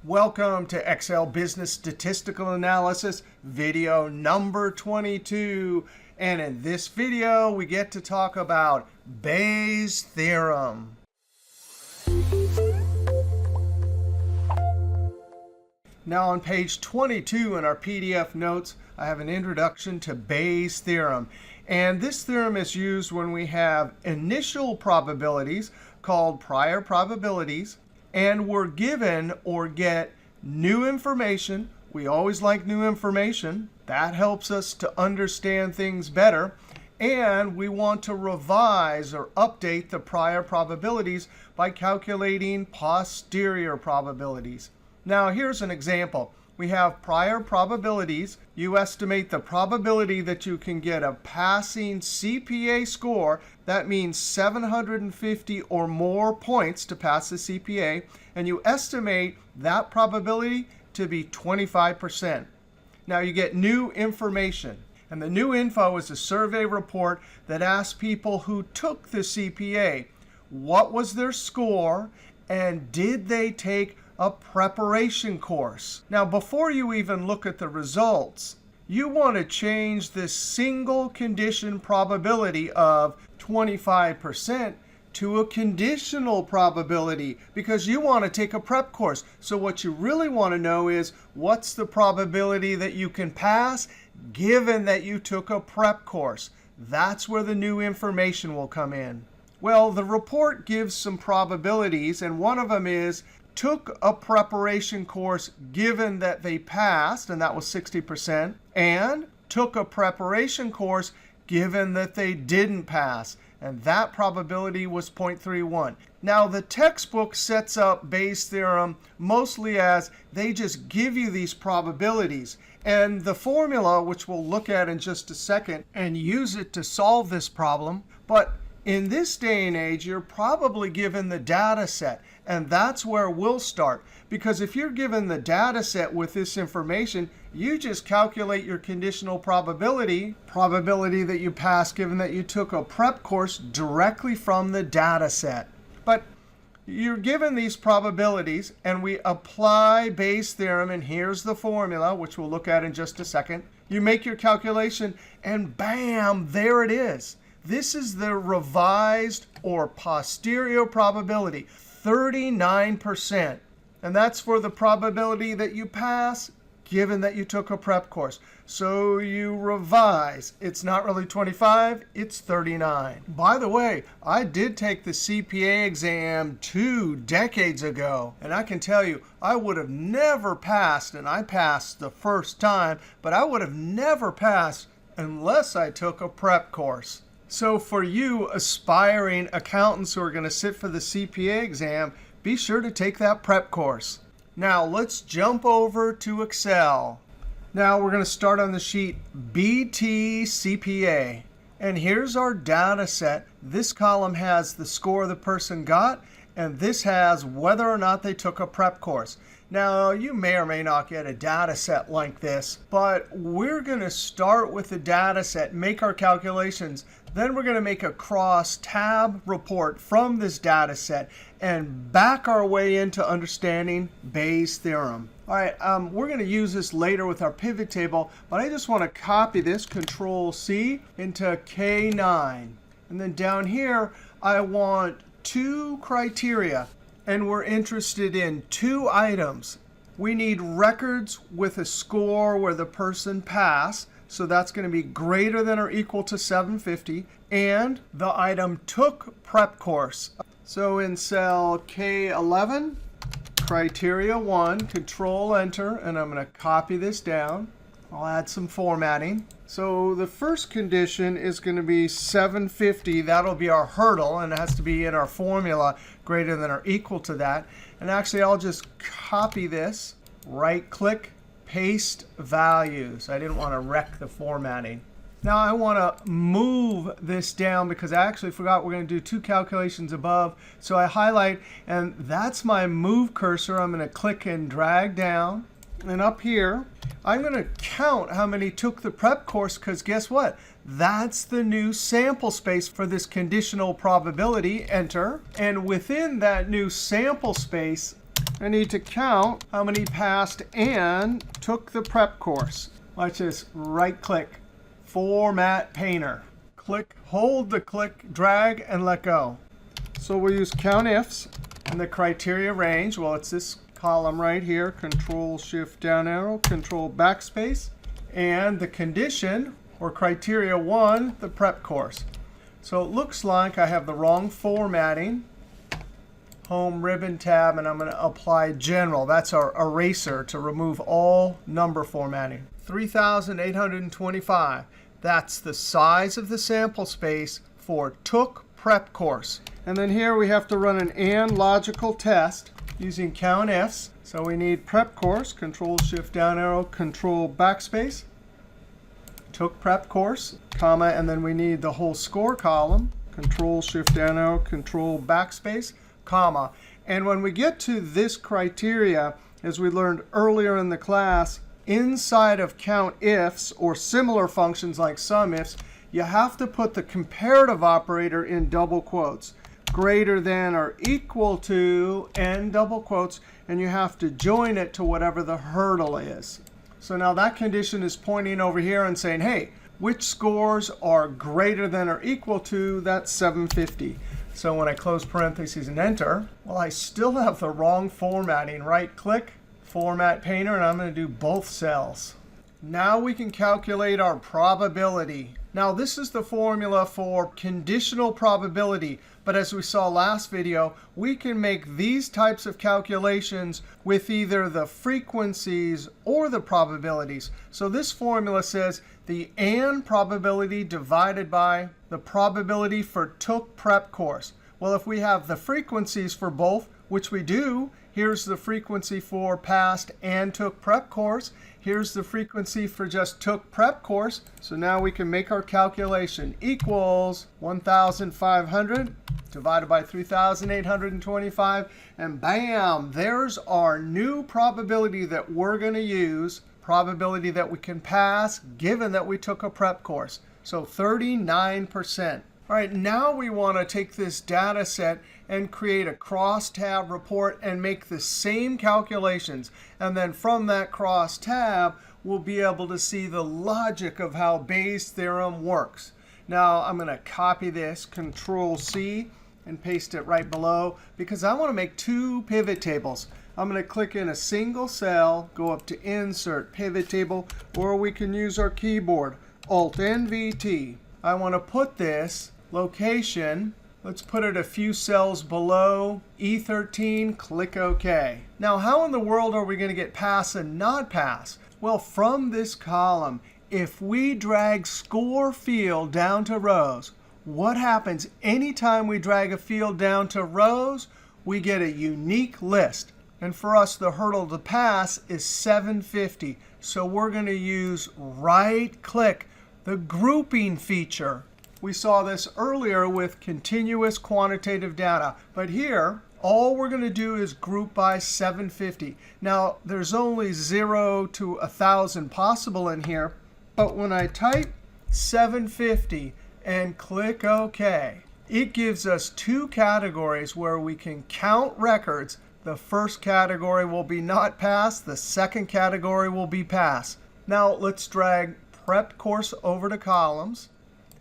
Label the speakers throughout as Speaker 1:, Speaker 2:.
Speaker 1: Welcome to Excel Business Statistical Analysis, video number 22. And in this video, we get to talk about Bayes' Theorem. Now on page 22 in our PDF notes, I have an introduction to Bayes' Theorem. And this theorem is used when we have initial probabilities called prior probabilities, and we're given or get new information. We always like new information. That helps us to understand things better. And we want to revise or update the prior probabilities by calculating posterior probabilities. Now, here's an example. We have prior probabilities. You estimate the probability that you can get a passing CPA score. That means 750 or more points to pass the CPA. And you estimate that probability to be 25%. Now, you get new information. And the new info is a survey report that asks people who took the CPA, what was their score, and did they take a preparation course. Now, before you even look at the results, you want to change this single condition probability of 25% to a conditional probability because you want to take a prep course. So what you really want to know is what's the probability that you can pass given that you took a prep course. That's where the new information will come in. Well, the report gives some probabilities, and one of them is took a preparation course given that they passed, and that was 60%, and took a preparation course given that they didn't pass, and that probability was 0.31. Now, the textbook sets up Bayes' theorem mostly as they just give you these probabilities. And the formula, which we'll look at in just a second, and use it to solve this problem. But in this day and age, you're probably given the data set. And that's where we'll start. Because if you're given the data set with this information, you just calculate your conditional probability that you pass given that you took a prep course directly from the data set. But you're given these probabilities, and we apply Bayes' theorem, and here's the formula, which we'll look at in just a second. You make your calculation, and bam, there it is. This is the revised or posterior probability, 39%. And that's for the probability that you pass, given that you took a prep course. So you revise. It's not really 25, it's 39. By the way, I did take the CPA exam 2 decades ago. And I can tell you, I would have never passed, and I passed the first time, but I would have never passed unless I took a prep course. So for you aspiring accountants who are going to sit for the CPA exam, be sure to take that prep course. Now let's jump over to Excel. Now we're going to start on the sheet BT CPA. And here's our data set. This column has the score the person got, and this has whether or not they took a prep course. Now, you may or may not get a data set like this, but we're going to start with the data set, make our calculations. Then we're going to make a cross tab report from this data set and back our way into understanding Bayes' theorem. All right, we're going to use this later with our pivot table, but I just want to copy this, Control-C, into K9. And then down here, I want 2 criteria. And we're interested in 2 items. We need records with a score where the person passed. So that's going to be greater than or equal to 750. And the item took prep course. So in cell K11, criteria 1, Control-Enter. And I'm going to copy this down. I'll add some formatting. So the first condition is going to be 750. That'll be our hurdle, and it has to be in our formula greater than or equal to that. And actually, I'll just copy this, right-click, paste values. I didn't want to wreck the formatting. Now I want to move this down because I actually forgot we're going to do 2 calculations above. So I highlight, and that's my move cursor. I'm going to click and drag down. And up here, I'm going to count how many took the prep course because guess what? That's the new sample space for this conditional probability. Enter. And within that new sample space, I need to count how many passed and took the prep course. Watch this. Right-click, Format Painter. Click, hold the click, drag, and let go. So we'll use COUNTIFS and the criteria range. Well, it's this column right here. Control-Shift down arrow, Control backspace. And the condition, or criteria 1, the prep course. So it looks like I have the wrong formatting. Home ribbon tab, and I'm going to apply general. That's our eraser to remove all number formatting. 3,825. That's the size of the sample space for took prep course. And then here we have to run an and logical test using COUNTIFS. So we need prep course, Control-Shift down arrow, Control backspace. Took prep course, comma, and then we need the whole score column, Control-Shift down arrow, Control backspace, comma. And when we get to this criteria, as we learned earlier in the class, inside of COUNTIFS or similar functions like SUMIFS, you have to put the comparative operator in double quotes, greater than or equal to, and double quotes, and you have to join it to whatever the hurdle is. So now that condition is pointing over here and saying, hey, which scores are greater than or equal to that 750? So when I close parentheses and enter, well, I still have the wrong formatting. Right-click, Format Painter, and I'm going to do both cells. Now we can calculate our probability. Now this is the formula for conditional probability. But as we saw last video, we can make these types of calculations with either the frequencies or the probabilities. So this formula says the and probability divided by the probability for took prep course. Well, if we have the frequencies for both, which we do, here's the frequency for passed and took prep course. Here's the frequency for just took prep course. So now we can make our calculation equals 1,500 divided by 3,825. And bam, there's our new probability that we're going to use, probability that we can pass given that we took a prep course. So 39%. All right, now we want to take this data set and create a cross-tab report and make the same calculations. And then from that cross-tab, we'll be able to see the logic of how Bayes' theorem works. Now I'm going to copy this, Control-C, and paste it right below, because I want to make two pivot tables. I'm going to click in a single cell, go up to Insert, Pivot Table, or we can use our keyboard, Alt-NVT. I want to put this location, let's put it a few cells below E13, click OK. Now, how in the world are we going to get pass and not pass? Well, from this column, if we drag score field down to rows, what happens anytime we drag a field down to rows? We get a unique list. And for us, the hurdle to pass is 750. So we're going to use right-click, the grouping feature. We saw this earlier with continuous quantitative data. But here, all we're going to do is group by 750. Now, there's only 0 to 1,000 possible in here. But when I type 750 and click OK, it gives us two categories where we can count records. The first category will be not pass. The second category will be pass. Now, let's drag prep course over to columns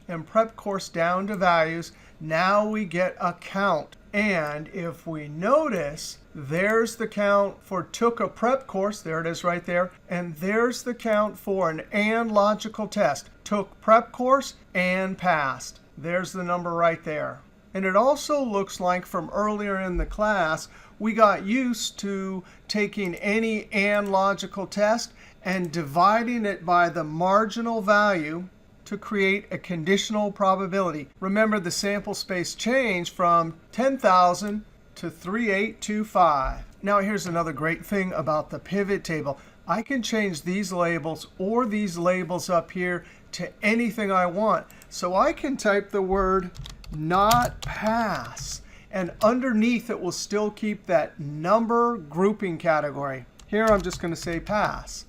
Speaker 1: and prep course down to values. Now we get a count. And if we notice, there's the count for took a prep course. There it is right there. And there's the count for an and logical test. Took prep course and passed. There's the number right there. And it also looks like from earlier in the class, we got used to taking any and logical test and dividing it by the marginal value to create a conditional probability. Remember, the sample space changed from 10,000 to 3,825. Now, here's another great thing about the pivot table. I can change these labels or these labels up here to anything I want. So I can type the word not pass. And underneath, it will still keep that number grouping category. Here, I'm just going to say pass.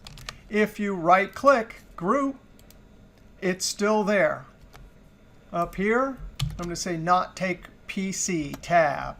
Speaker 1: If you right-click, group, it's still there. Up here, I'm going to say not take PC, tab.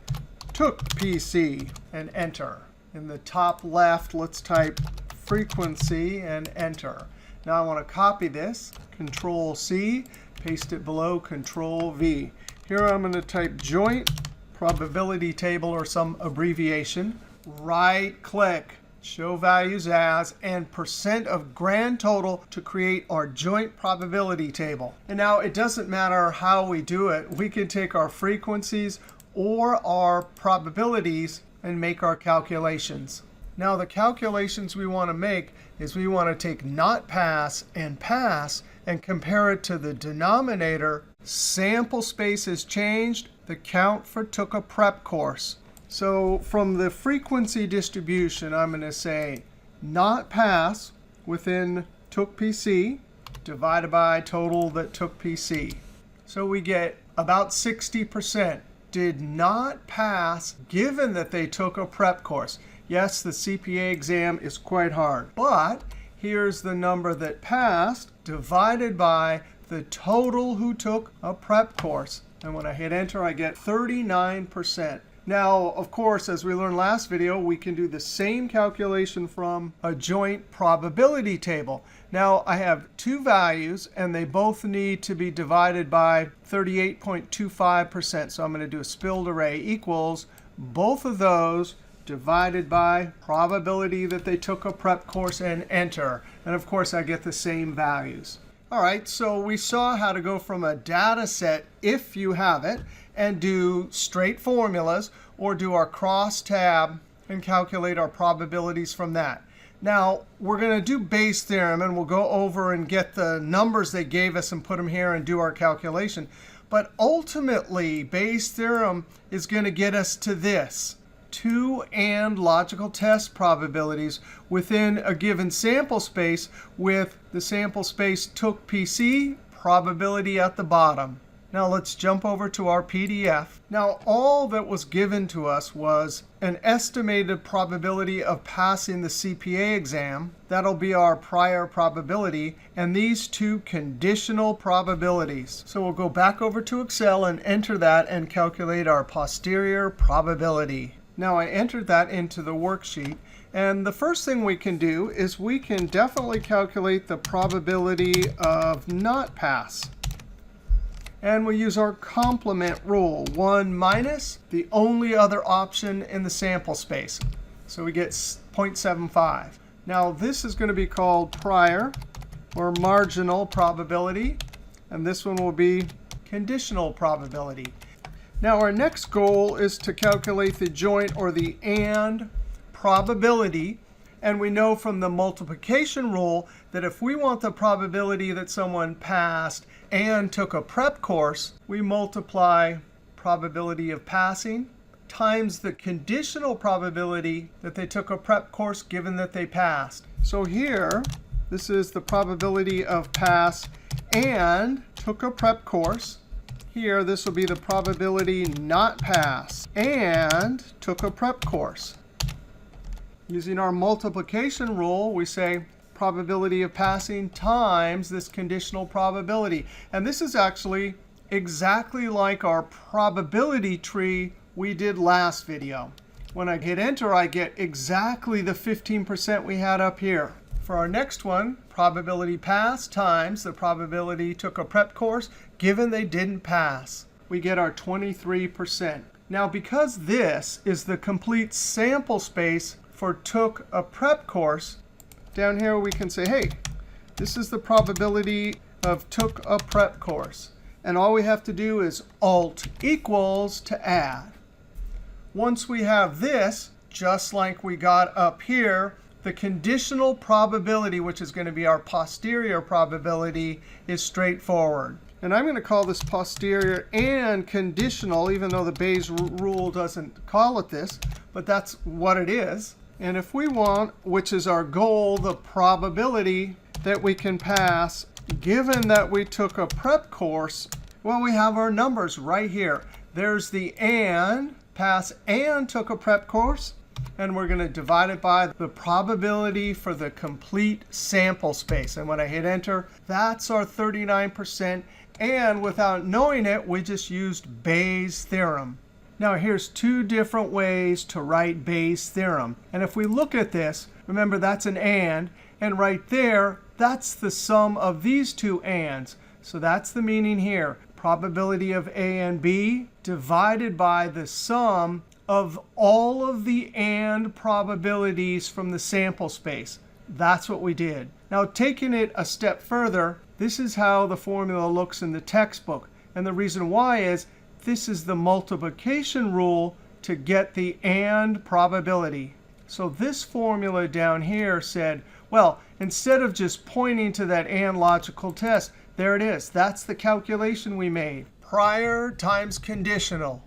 Speaker 1: Took PC, and enter. In the top left, let's type frequency and enter. Now I want to copy this, Control C, paste it below, Control V. Here I'm going to type joint probability table or some abbreviation. Right click, show values as, and percent of grand total to create our joint probability table. And now it doesn't matter how we do it. We can take our frequencies or our probabilities and make our calculations. Now the calculations we want to make is we want to take not pass and compare it to the denominator. Sample space is changed. The count for took a prep course. So from the frequency distribution, I'm going to say not pass within took PC divided by total that took PC. So we get about 60% did not pass given that they took a prep course. Yes, the CPA exam is quite hard, but here's the number that passed divided by the total who took a prep course. And when I hit enter, I get 39%. Now, of course, as we learned last video, we can do the same calculation from a joint probability table. Now, I have two values, and they both need to be divided by 38.25%. So I'm going to do a spilled array equals both of those divided by probability that they took a prep course and enter. And of course, I get the same values. All right, so we saw how to go from a data set, if you have it, and do straight formulas, or do our cross tab and calculate our probabilities from that. Now, we're going to do Bayes theorem, and we'll go over and get the numbers they gave us and put them here and do our calculation. But ultimately, Bayes theorem is going to get us to this. 2 and logical test probabilities within a given sample space with the sample space took PC, probability at the bottom. Now let's jump over to our PDF. Now all that was given to us was an estimated probability of passing the CPA exam. That'll be our prior probability, and these two conditional probabilities. So we'll go back over to Excel and enter that and calculate our posterior probability. Now I entered that into the worksheet. And the first thing we can do is we can definitely calculate the probability of not pass. And we use our complement rule, 1 minus the only other option in the sample space. So we get 0.75. Now this is going to be called prior or marginal probability. And this one will be conditional probability. Now our next goal is to calculate the joint or the and probability. And we know from the multiplication rule that if we want the probability that someone passed and took a prep course, we multiply probability of passing times the conditional probability that they took a prep course given that they passed. So here, this is the probability of pass and took a prep course. Here, this will be the probability not pass and took a prep course. Using our multiplication rule, we say probability of passing times this conditional probability. And this is actually exactly like our probability tree we did last video. When I hit enter, I get exactly the 15% we had up here. For our next one, probability pass times the probability took a prep course given they didn't pass. We get our 23%. Now, because this is the complete sample space for took a prep course, down here we can say, hey, this is the probability of took a prep course. And all we have to do is Alt equals to add. Once we have this, just like we got up here, the conditional probability, which is going to be our posterior probability, is straightforward. And I'm going to call this posterior and conditional, even though the Bayes rule doesn't call it this, but that's what it is. And if we want, which is our goal, the probability that we can pass, given that we took a prep course, well, we have our numbers right here. There's the and, pass and took a prep course. And we're going to divide it by the probability for the complete sample space. And when I hit enter, that's our 39%. And without knowing it, we just used Bayes' theorem. Now here's two different ways to write Bayes' theorem. And if we look at this, remember that's an and right there, that's the sum of these two ands. So that's the meaning here. Probability of A and B divided by the sum of all of the and probabilities from the sample space. That's what we did. Now taking it a step further, this is how the formula looks in the textbook. And the reason why is this is the multiplication rule to get the and probability. So this formula down here said, well, instead of just pointing to that and logical test, there it is. That's the calculation we made. Prior times conditional.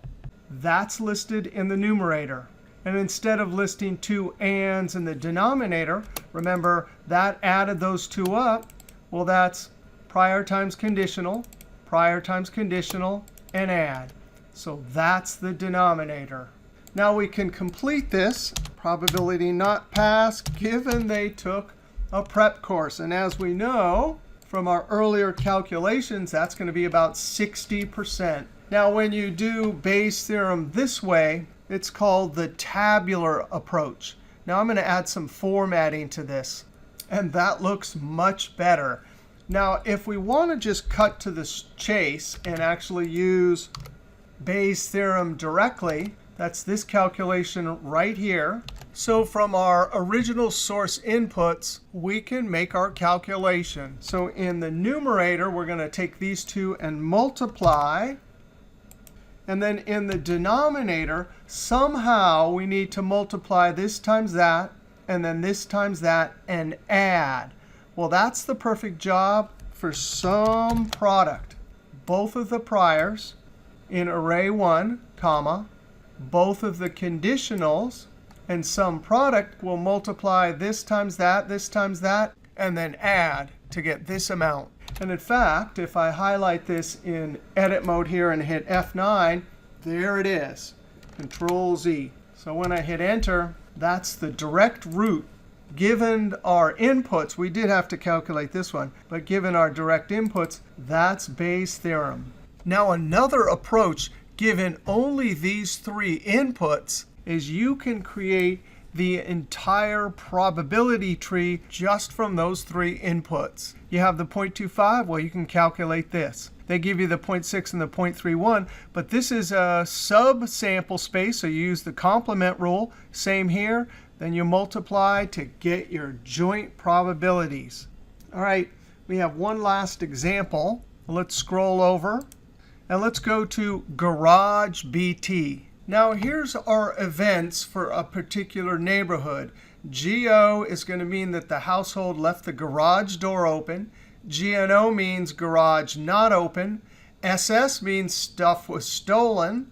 Speaker 1: That's listed in the numerator. And instead of listing two ands in the denominator, remember that added those two up. Well, that's prior times conditional, and add. So that's the denominator. Now we can complete this. Probability not pass given they took a prep course. And as we know from our earlier calculations, that's going to be about 60%. Now when you do Bayes' theorem this way, it's called the tabular approach. Now I'm going to add some formatting to this. And that looks much better. Now if we want to just cut to the chase and actually use Bayes' theorem directly, that's this calculation right here. So from our original source inputs, we can make our calculation. So in the numerator, we're going to take these two and multiply. And then in the denominator, somehow we need to multiply this times that, and then this times that, and add. Well, that's the perfect job for sum product. Both of the priors in array 1, comma, both of the conditionals, and sum product will multiply this times that, and then add to get this amount. And in fact, if I highlight this in edit mode here and hit F9, there it is, Control Z. So when I hit Enter, that's the direct root. Given our inputs, we did have to calculate this one, but given our direct inputs, that's Bayes' theorem. Now another approach, given only these three inputs, is you can create the entire probability tree just from those three inputs. You have the 0.25, well, you can calculate this. They give you the 0.6 and the 0.31, but this is a subsample space, so you use the complement rule. Same here. Then you multiply to get your joint probabilities. All right, we have one last example. Let's scroll over, and let's go to Garage BT. Now here's our events for a particular neighborhood. GO is going to mean that the household left the garage door open. GNO means garage not open. SS means stuff was stolen.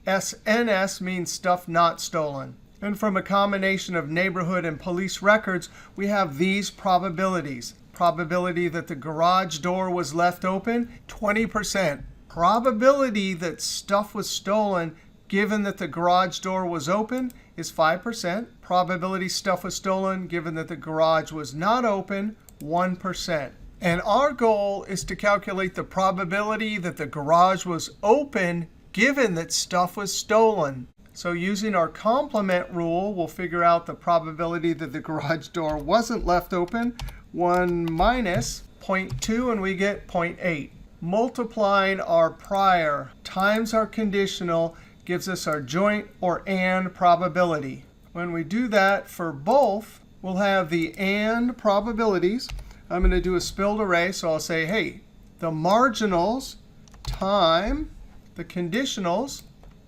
Speaker 1: SNS means stuff not stolen. And from a combination of neighborhood and police records, we have these probabilities. Probability that the garage door was left open, 20%. Probability that stuff was stolen, given that the garage door was open, is 5%. Probability stuff was stolen, given that the garage was not open, 1%. And our goal is to calculate the probability that the garage was open, given that stuff was stolen. So using our complement rule, we'll figure out the probability that the garage door wasn't left open. 1 minus 0.2, and we get 0.8. Multiplying our prior times our conditional gives us our joint or and probability. When we do that for both, we'll have the and probabilities. I'm going to do a spilled array, so I'll say, hey, the marginals time the conditionals.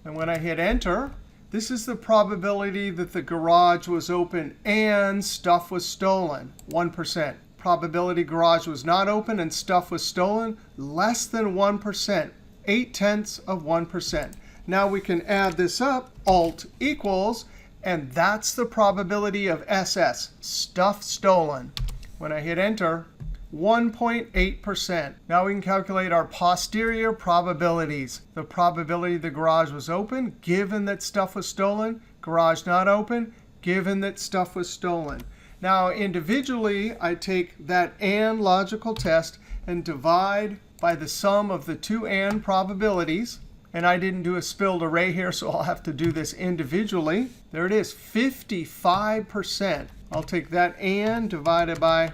Speaker 1: And when I hit Enter, this is the probability that the garage was open and stuff was stolen, 1%. Probability garage was not open and stuff was stolen, less than 1%, 0.8%. Now we can add this up, Alt equals, and that's the probability of SS, stuff stolen. When I hit Enter, 1.8%. Now we can calculate our posterior probabilities. The probability the garage was open, given that stuff was stolen. Garage not open, given that stuff was stolen. Now individually, I take that and logical test and divide by the sum of the two and probabilities. And I didn't do a spilled array here, so I'll have to do this individually. There it is, 55%. I'll take that and divided by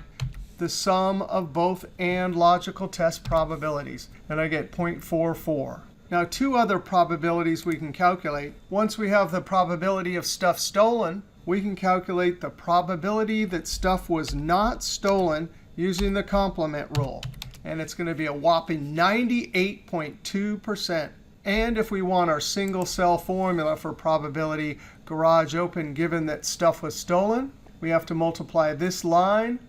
Speaker 1: the sum of both and logical test probabilities. And I get 0.44. Now, two other probabilities we can calculate. Once we have the probability of stuff stolen, we can calculate the probability that stuff was not stolen using the complement rule. And it's going to be a whopping 98.2%. And if we want our single cell formula for probability garage open given that stuff was stolen, we have to multiply this line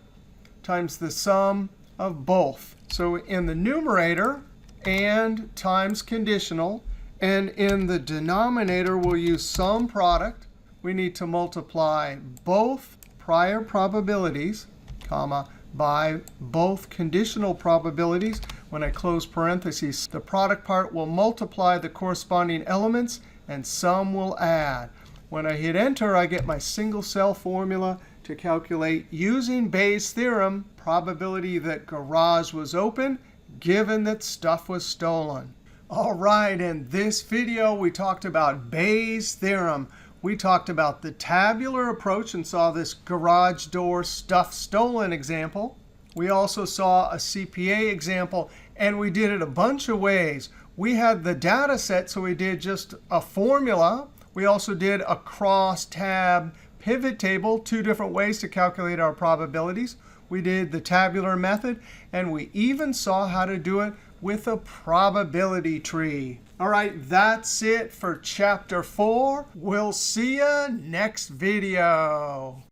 Speaker 1: times the sum of both. So in the numerator, and times conditional, and in the denominator, we'll use sum product. We need to multiply both prior probabilities, comma, by both conditional probabilities. When I close parentheses, the product part will multiply the corresponding elements, and sum will add. When I hit enter, I get my single cell formula to calculate using Bayes' theorem probability that garage was open given that stuff was stolen. All right, in this video, we talked about Bayes' theorem. We talked about the tabular approach and saw this garage door stuff stolen example. We also saw a CPA example, and we did it a bunch of ways. We had the data set, so we did just a formula. We also did a cross tab pivot table, two different ways to calculate our probabilities. We did the tabular method, and we even saw how to do it with a probability tree. All right, that's it for Chapter 4. We'll see you next video.